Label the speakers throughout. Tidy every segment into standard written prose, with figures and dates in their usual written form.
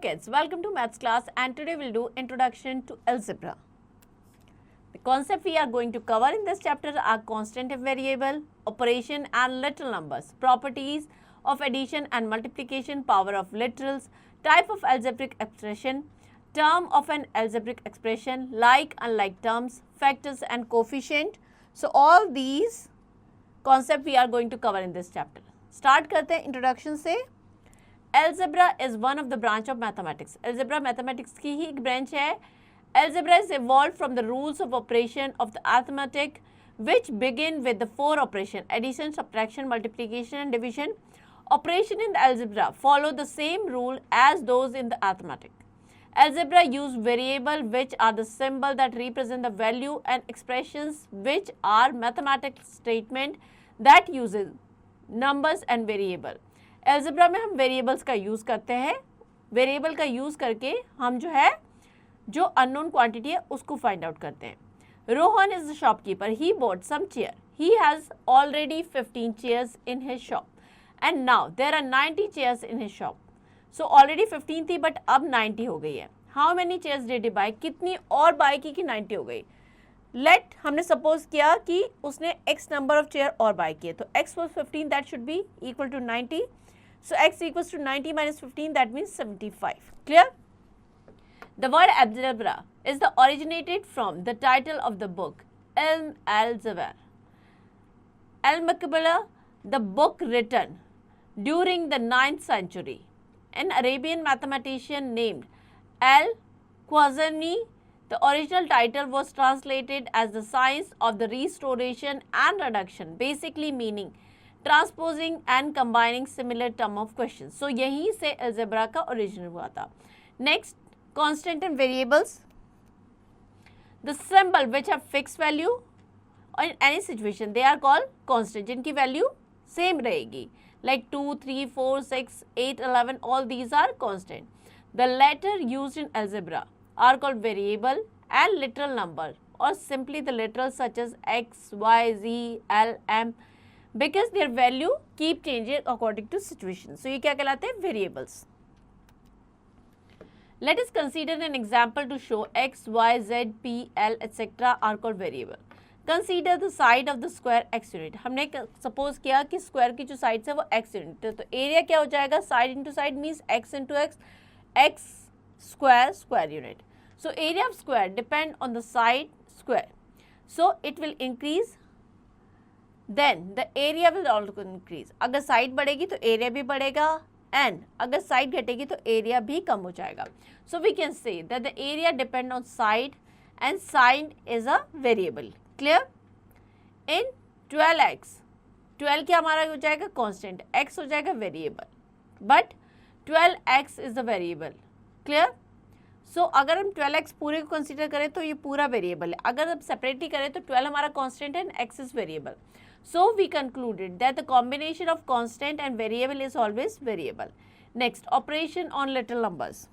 Speaker 1: kids, welcome to maths class and today we'll do introduction to algebra. The concept we are going to cover in this chapter are constant and variable, operation and literal numbers, properties of addition and multiplication, power of literals, type of algebraic expression, term of an algebraic expression, like unlike terms, factors and coefficient. So all these concepts we are going to cover in this chapter. Start करते हैं introduction से. Algebra is one of the branch of mathematics. Algebra mathematics की ही एक branch है. Algebra is evolved from the rules of operation of the arithmetic which begin with the four operation: addition, subtraction, multiplication and division. Operation in the algebra follow the same rule as those in the arithmetic. Algebra use variable which are the symbol that represent the value and expressions which are mathematical statement that uses numbers and variable. Algebra में हम variables का use करते हैं. Variable का use करके हम जो unknown quantity है उसको find out करते हैं. Rohan is the shopkeeper. He bought some chair. He has already 15 chairs in his shop and now there are 90 chairs in his shop. So already 15 थी but अब 90 हो गई है. How many chairs did he buy? कितनी और buy की 90 हो गई. Let हमने suppose किया कि उसने x number of chair और buy किए. तो x was 15, that should be equal to 90. So x equals to 90 minus 15, that means 75. Clear? The word algebra is the originated from the title of the book Ilm al-Zabar. Al-Makbala, the book written during the 9th century. An Arabian mathematician named Al-Khwarizmi. The original title was translated as the science of the restoration and reduction, basically meaning transposing and combining similar term of questions. So यहीं से algebra का origin हुआ था. Next, constant and variables. The symbol which have fixed value or in any situation they are called constant. जिनकी value same रहेगी. Like 2, 3, 4, 6, 8, 11, all these are constant. The letter used in algebra are called variable and literal number or simply the literals such as x, y, z, l, m because their value keep changing according to situation. So ये क्या कहलाते हैं? Variables. Let us consider an example to show x, y, z, p, l, etc. are called variable. Consider the side of the square x unit. हमने suppose किया कि square की जो sides है वो x unit है. तो area क्या हो जाएगा? Side into side means x into x, x square unit. So area of square depend on the side square. So it will increase. Then the area will also increase. अगर side बढ़ेगी तो area भी बढ़ेगा and अगर side घटेगी तो area भी कम हो जाएगा. So we can say that the area depend on side and side is a variable. Clear? In 12x, 12 क्या हमारा हो जाएगा? Constant. X हो जाएगा variable. But 12x is the variable. Clear? So अगर हम 12x पूरे को consider करें तो ये पूरा variable है. अगर हम separately करें तो 12 हमारा constant and x is variable. So we concluded that the combination of constant and variable is always variable. Next, operation on little numbers.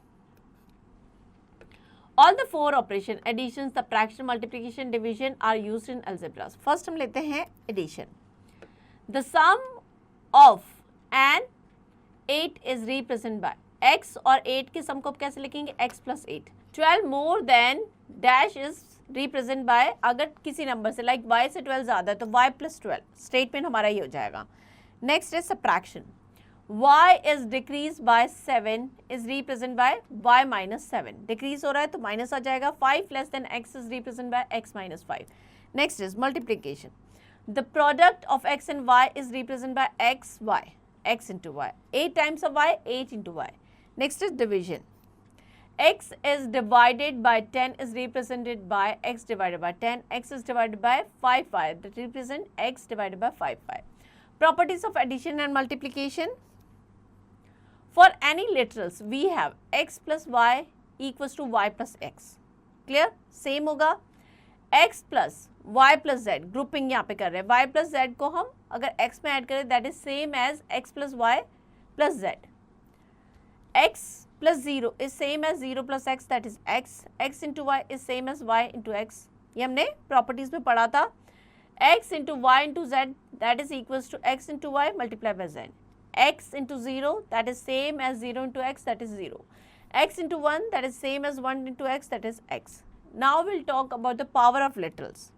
Speaker 1: All the four operation addition, subtraction, multiplication, division are used in algebra. First हम लेते हैं addition. The sum of an 8 is represented by x और 8 के sum को कैसे लिखेंगे? x plus 8. 12 more than dash is represent by अगर किसी नंबर से like y से 12 ज़्यादा है तो y plus 12. Statement हमारा ये हो जाएगा. Next is subtraction. y is decreased by 7 is represented by y minus 7. Decrease हो रहा है तो minus आ जाएगा. 5 less than x is represented by x minus 5. Next is multiplication. The product of x and y is represented by x, y. X into y. 8 times of y, 8 into y. Next is division. X is divided by 10 is represented by x divided by 10. X is divided by 5y. That represent x divided by 5y. Properties of addition and multiplication. For any literals, we have x plus y equals to y plus x. Clear? Same होगा. X plus y plus z. Grouping यहाँ पे कर रहे हैं. Y plus z को हम अगर x में add करें, that is same as x plus y plus z. X plus 0 is same as 0 plus x, that is x. X into y is same as y into x. ये हमने properties में पढ़ा था. X into y into z, that is equals to x into y multiplied by z. X into 0, that is same as 0 into x, that is 0. x into 1, that is same as 1 into x, that is x. Now we'll talk about the power of literals.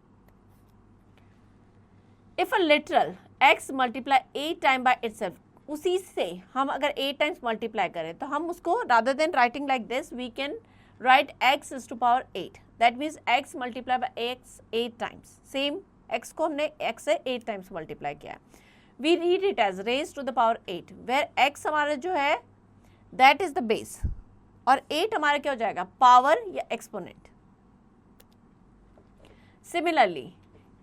Speaker 1: If a literal x multiply 8 times by itself, उसी से हम अगर 8 times multiply करें तो हम उसको rather than writing like this, we can write x is to power 8. That means x multiply by x 8 times. Same x को हमने x से 8 times multiply किया है. We read it as raised to the power 8, where x हमारा जो है that is the base और 8 हमारा क्या हो जाएगा, पावर या exponent. Similarly,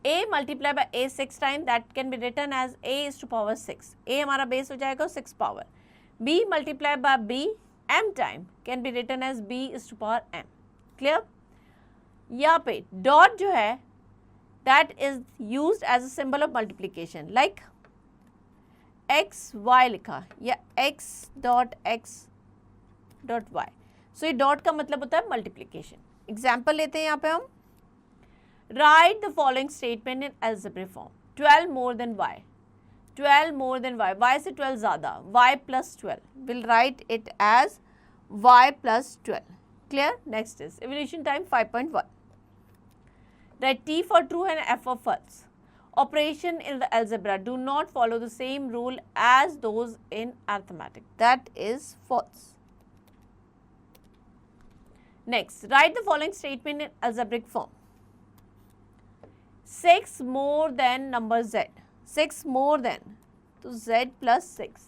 Speaker 1: a multiply by a 6 times, that can be written as a is to power 6. a हमारा base हो जाएगा 6 power. b multiply by b m time can be written as b is to power m. Clear? यहाँ पे dot जो है that is used as a symbol of multiplication, like x y लिखा या x dot y. So ये dot का मतलब होता है multiplication. Example लेते हैं यहाँ पे हम. Write the following statement in algebraic form. 12 more than y. 12 more than y. Y से 12 ज़्यादा. Y plus 12. We'll write it as y plus 12. Clear? Next is evolution time 5.1. Write T for true and F for false. Operation in the algebra do not follow the same rule as those in arithmetic. That is false. Next, write the following statement in algebraic form. 6 more than number z. 6 more than, so z plus 6.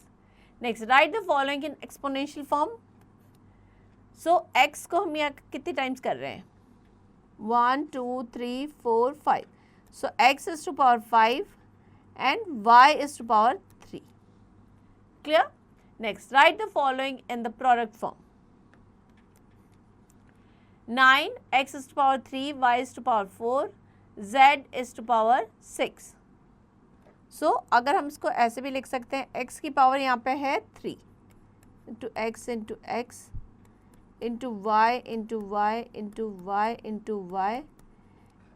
Speaker 1: Next, write the following in exponential form. So x को हम यहाँ कितने times कर रहे हैं? 1, 2, 3, 4, 5. So x is to power 5 and y is to power 3. Clear? Next, write the following in the product form. 9, x is to power 3, y is to power 4, z is to power 6. So अगर हम इसको ऐसे भी लिख सकते हैं, x की power यहाँ पे है 3 into x into x into y into y into y into y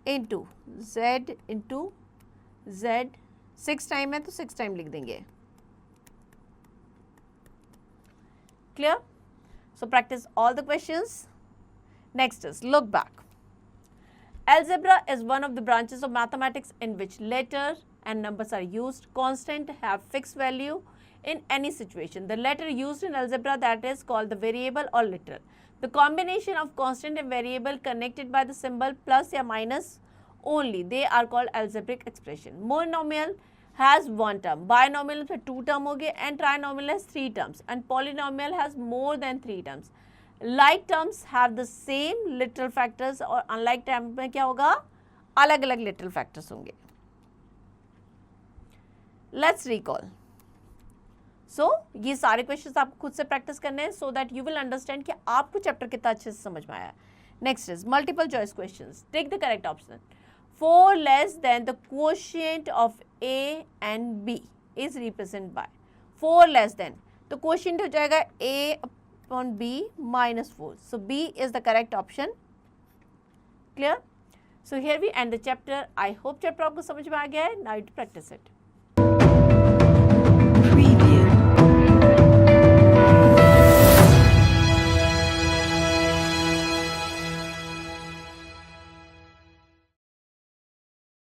Speaker 1: into z into z. 6 time है तो 6 टाइम लिख देंगे. Clear? So practice all the questions. Next is look back. Algebra is one of the branches of mathematics in which letters and numbers are used. Constant have fixed value in any situation. The letter used in algebra that is called the variable or literal. The combination of constant and variable connected by the symbol plus or minus only, they are called algebraic expression. Monomial has 1 term, binomial में 2 term हो गए, and trinomial has 3 terms, and polynomial has more than 3 terms. Like terms have the same literal factors और unlike terms में क्या होगा, अलग अलग literal factors होंगे. Let's recall. So ये सारे questions आपको खुद से practice करने हैं so that you will understand कि आपको chapter कितना अच्छे से समझ में आया. Next is multiple choice questions. Take the correct option. 4 less than the quotient of A and B is represented by 4 less than. तो quotient हो जाएगा A upon B minus 4. So B is the correct option. Clear? So here we end the chapter. I hope chapter आपको समझ में आ गया है. Now you practice it.